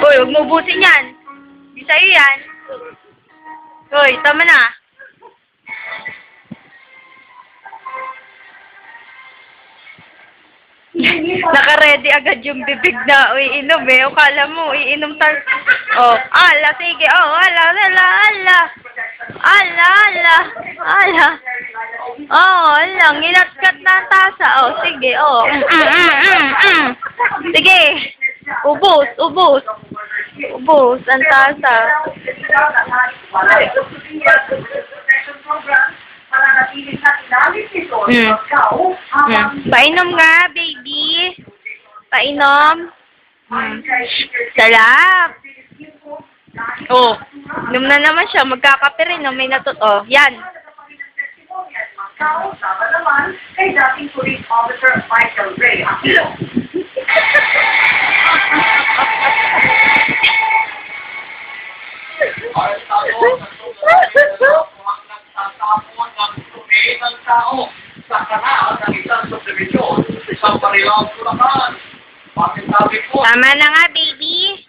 Uy, huwag mo ubusin yan. Di sa'yo yan. Uy, tama na. Naka-ready agad yung bibig na iinom eh. O, kala mo, iinom tayo. Oh, ala, sige. Oh, ala, ala, ala. Ala, ala, ala. Oh, ala, nginatkat na ang tasa. Oh, sige, oh. Sige. Ubus, ubus. Ubus ang tasa. Painom nga, baby. Painom. Sarap. Oh, inom na naman siya. Magkakape rin. May natut. Oh, yan. Sama naman kay dating police officer Michael Ray Aquino. Tama na nga, baby.